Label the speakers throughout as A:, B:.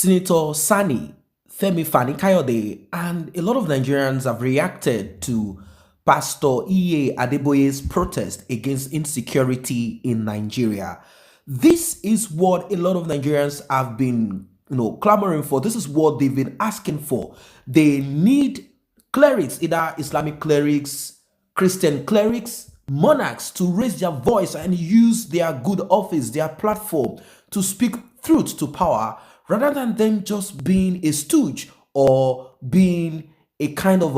A: Senator Sani, Fani Kayode, and a lot of Nigerians have reacted to Pastor Adeboye'S protest against insecurity in Nigeria. This is what a lot of Nigerians have been, clamoring for. This is what they've been asking for. They need clerics, either Islamic clerics, Christian clerics, monarchs, to raise their voice and use their good office, their platform, to speak truth to power, rather than them just being a stooge or being a kind of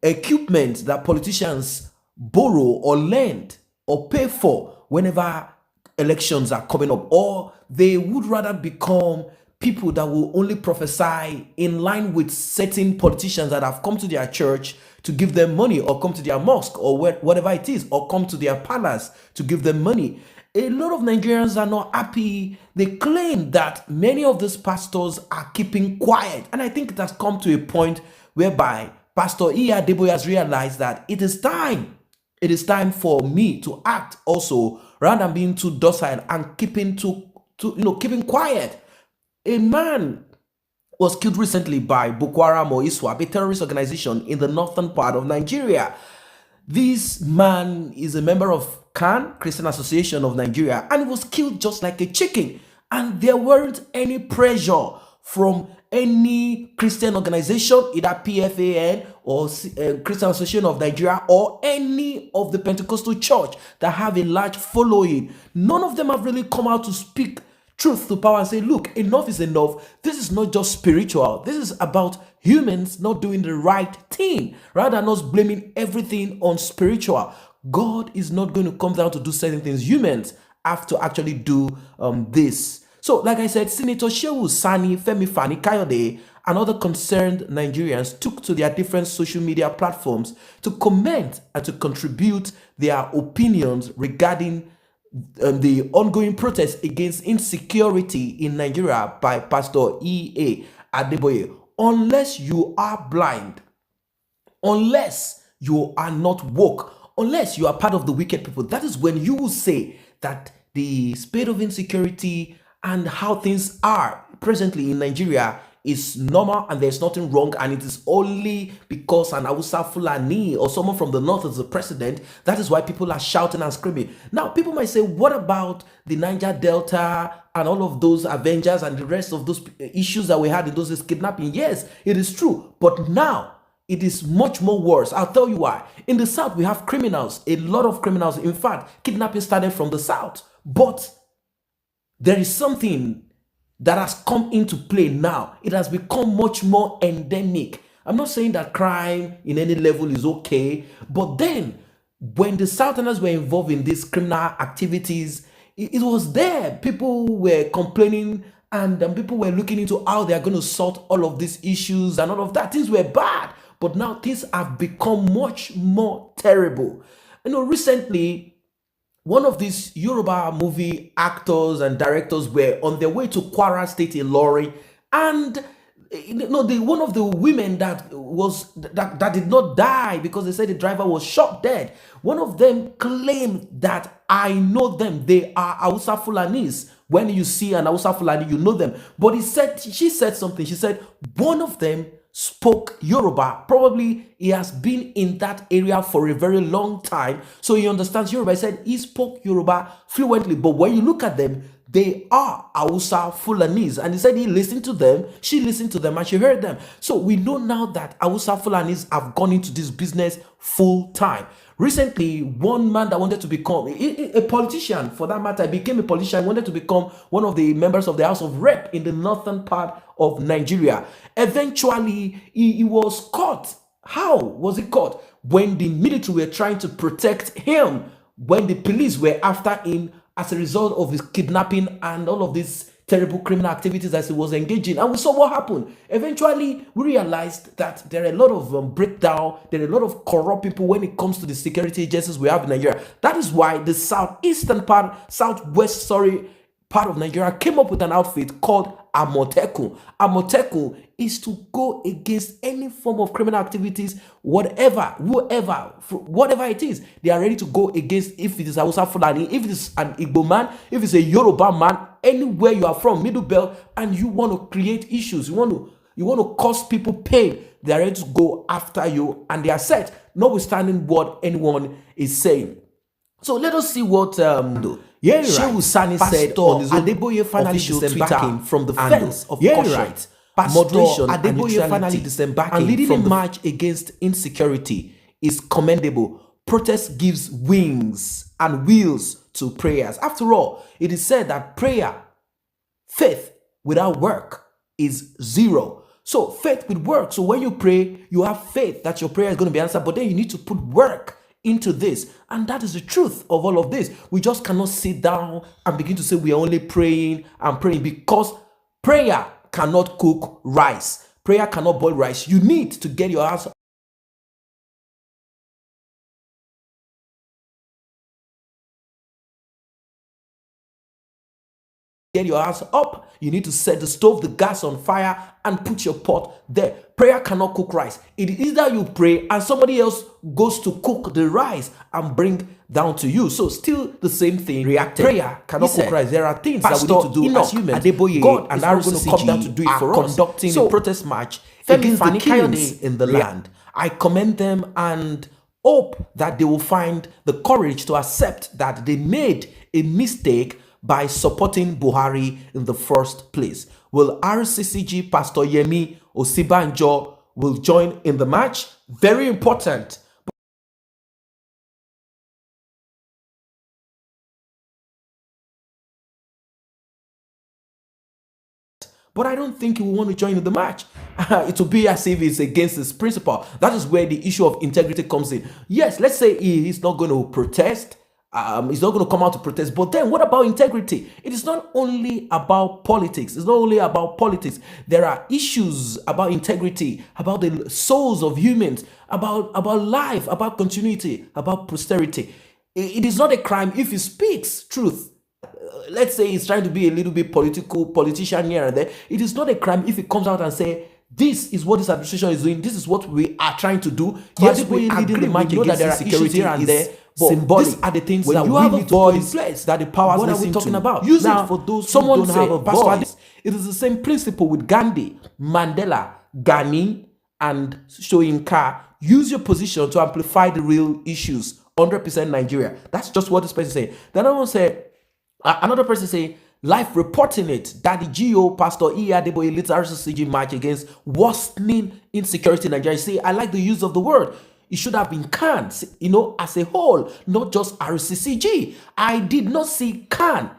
A: equipment that politicians borrow or lend or pay for whenever elections are coming up. Or they would rather become people that will only prophesy in line with certain politicians that have come to their church to give them money, or come to their mosque, or whatever it is, or come to their palace to give them money. A lot of Nigerians are not happy. They claim that many of these pastors are keeping quiet. And I think it has come to a point whereby Pastor Adeboye has realized that it is time. It is time for me to act also, rather than being too docile and keeping keeping quiet. A man was killed recently by Boko Haram or ISWAP, a terrorist organization in the northern part of Nigeria. This man is a member of CAN, Christian Association of Nigeria, and he was killed just like a chicken. And there weren't any pressure from any Christian organization, either PFAN or Christian Association of Nigeria, or any of the Pentecostal church that have a large following. None of them have really come out to speak truth to power and say, look, enough is enough. This is not just spiritual. This is about humans not doing the right thing, rather than us blaming everything on spiritual. God is not going to come down to do certain things. Humans have to actually do this. So, like I said, Senator Shehu Sani, Fani Kayode, and other concerned Nigerians took to their different social media platforms to comment and to contribute their opinions regarding the ongoing protest against insecurity in Nigeria by Pastor Adeboye. Unless you are blind, unless you are not woke, unless you are part of the wicked people, that is when you will say that the state of insecurity and how things are presently in Nigeria is normal and there's nothing wrong, and it is only because an Hausa Fulani or someone from the north is the president. That is why people are shouting and screaming. Now, people might say, what about the Niger Delta and all of those Avengers and the rest of those issues that we had in those kidnapping? Yes, it is true. But now, it is much more worse. I'll tell you why. In the south, we have criminals, a lot of criminals. In fact, kidnapping started from the south. But there is something that has come into play now. It has become much more endemic. I'm not saying that crime in any level is okay, but then when the Southerners were involved in these criminal activities, it was there. People were complaining, and people were looking into how they are going to sort all of these issues and all of that. Things were bad, but now things have become much more terrible. Recently, one of these Yoruba movie actors and directors were on their way to Kwara State in Lorry, and one of the women that did not die because they said the driver was shot dead. One of them claimed that I know them. They are Hausa Fulanis. When you see an Hausa Fulani, you know them. But she said something. She said one of them spoke Yoruba. Probably he has been in that area for a very long time, so he understands Yoruba. He said he spoke Yoruba fluently, but when you look at them, they are Hausa Fulanis. And he said he listened to them, she listened to them, and she heard them. So we know now that Hausa Fulanis have gone into this business full time. Recently, one man that wanted to become a politician, for that matter, became a politician, wanted to become one of the members of the House of Rep in the northern part of Nigeria. Eventually, he was caught. How was he caught? When the military were trying to protect him, when the police were after him as a result of his kidnapping and all of these terrible criminal activities that he was engaging. And we saw what happened. Eventually, we realized that there are a lot of breakdown, there are a lot of corrupt people when it comes to the security agencies we have in Nigeria. That is why the southwest part of Nigeria came up with an outfit called Amotekun. Amotekun is to go against any form of criminal activities, whatever it is. They are ready to go against, if it is Hausa Fulani, if it is an Igbo man, if it's a Yoruba man, anywhere you are from, middle belt, and you want to create issues, you want to cause people pain, they are ready to go after you, and they are set, notwithstanding what anyone is saying. So let us see what Shehu Sani said on his Adeboye finally disembarking from the fence of caution, moderation, and neutrality, and leading a march against insecurity is commendable. Protest gives wings and wheels to prayers. After all, it is said that faith without work is zero. So faith with work. So when you pray, you have faith that your prayer is going to be answered, but then you need to put work into this. And that is the truth of all of this. We just cannot sit down and begin to say we are only praying and praying, because prayer cannot cook rice. Prayer cannot boil rice. You need to get your house up. You need to set the stove, the gas on fire, and put your pot there. Prayer cannot cook rice. It is either you pray and somebody else goes to cook the rice and bring down to you. So still the same thing. Prayer cannot cook rice. There are things that we need to do as humans. Adeboye, God and Rccg come down to do it for us. Conducting a protest march against the kings in the land. I commend them and hope that they will find the courage to accept that they made a mistake by supporting Buhari in the first place. Will Rccg Pastor Yemi Osibanjo will join in the match? Very important. But I don't think he will want to join in the match. It will be as if it's against his principle. That is where the issue of integrity comes in. Yes, let's say he's not going to protest. He's not going to come out to protest. But then what about integrity? It is not only about politics. It's not only about politics. There are issues about integrity, about the souls of humans, about life, about continuity, about posterity. It is not a crime if he speaks truth. Let's say he's trying to be a little bit politician here and there. It is not a crime if he comes out and say, this is what this administration is doing. This is what we are trying to do. Yes, we agree. We know that there are issues here and there. But these are the things that you have a voice that the powers listen to. What are we talking about? Use it for those who don't have a voice. It is the same principle with Gandhi, Mandela, Gani, and Soyinka. Use your position to amplify the real issues. 100% Nigeria. That's just what this person said. Then another person say, life reporting it that the GO Pastor E. Adeboye leads Rccg march against worsening insecurity in Nigeria. See, I like the use of the word. It should have been CAN, as a whole, not just Rccg. I did not see CAN.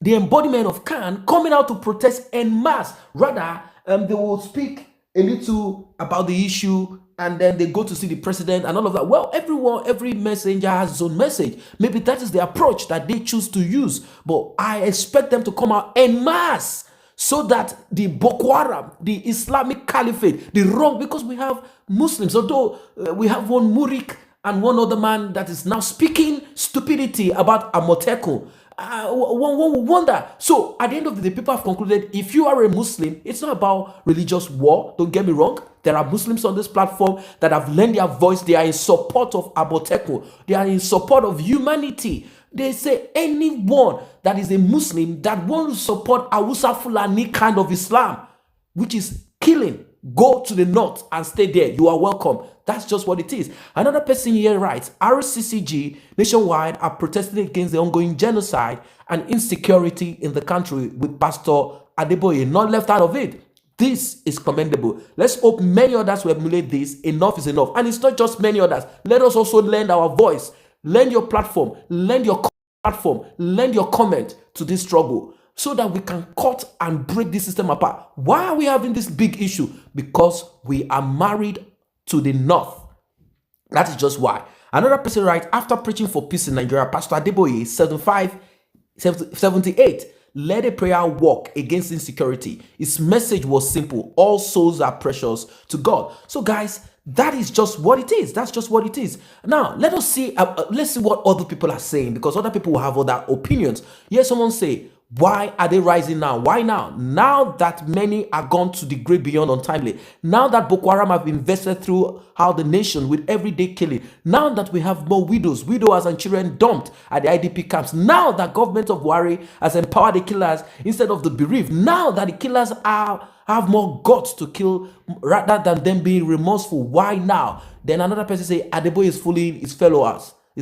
A: The embodiment of CAN coming out to protest en masse. Rather, they will speak a little about the issue and then they go to see the president and all of that. Well, every messenger has his own message. Maybe that is the approach that they choose to use. But I expect them to come out en masse so that the Boko Haram, the Islamic Caliphate, the wrong, because we have Muslims, although we have one Murik and one other man that is now speaking stupidity about Amotekun. One will wonder. So at the end of the day, people have concluded, if you are a Muslim, it's not about religious war. Don't get me wrong. There are Muslims on this platform that have lent their voice. They are in support of Amotekun. They are in support of humanity. They say anyone that is a Muslim that wants to support Hausa Fulani kind of Islam, which is killing, go to the north and stay there. You are welcome. That's just what it is. Another person here writes, Rccg nationwide are protesting against the ongoing genocide and insecurity in the country, with Pastor Adeboye not left out of it. This is commendable. Let's hope many others will emulate this. Enough is enough. And it's not just many others. Let us also lend our voice, lend your platform, lend your comment to this struggle, so that we can cut and break this system apart. Why are we having this big issue? Because we are married to the north. That is just why. Another person writes, after preaching for peace in Nigeria, Pastor Adeboye, 78, led a prayer walk against insecurity. His message was simple: all souls are precious to God. So guys, that is just what it is. That's just what it is. Now, let's see what other people are saying, because other people will have other opinions. Yes, someone say, Why are they rising now? Why now? Now that many are gone to the grave beyond untimely. Now that Boko Haram have invested throughout the nation with everyday killing. Now that we have more widowers and children dumped at the IDP camps. Now that government of Buhari has empowered the killers instead of the bereaved. Now that the killers have more guts to kill rather than them being remorseful. Why now? Then another person say Adeboye is fooling his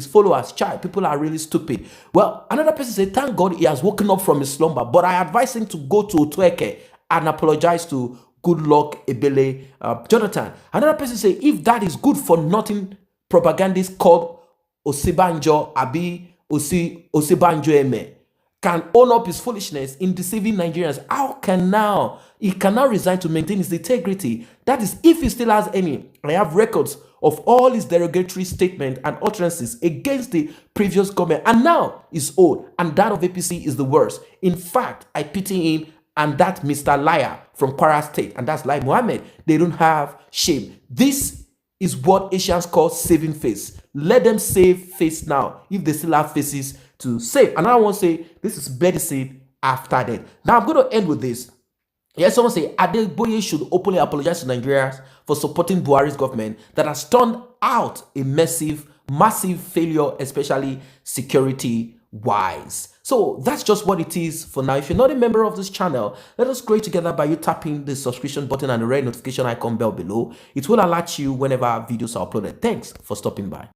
A: followers, child, people are really stupid. Well, another person said, thank God he has woken up from his slumber, but I advise him to go to Otueke and apologize to Goodluck Ebele Jonathan. Another person said, if that is good for nothing propagandist called Osibanjo Abi Osibanjo Eme can own up his foolishness in deceiving Nigerians, how can now he cannot resign to maintain his integrity? That is, if he still has any. I have records of all his derogatory statements and utterances against the previous government, and now is old, and that of APC is the worst. In fact, I pity him and that Mr. Liar from Kwara State, and that's Lai Mohammed. They don't have shame. This is what Asians call saving face. Let them save face now, if they still have faces to save. And I want to say, this is medicine after death. Now, I'm going to end with this. Yes, someone say Adeboye should openly apologize to Nigerians for supporting Buhari's government that has turned out a massive failure, especially security-wise. So that's just what it is for now. If you're not a member of this channel, let us grow together by you tapping the subscription button and the red notification icon bell below. It will alert you whenever videos are uploaded. Thanks for stopping by.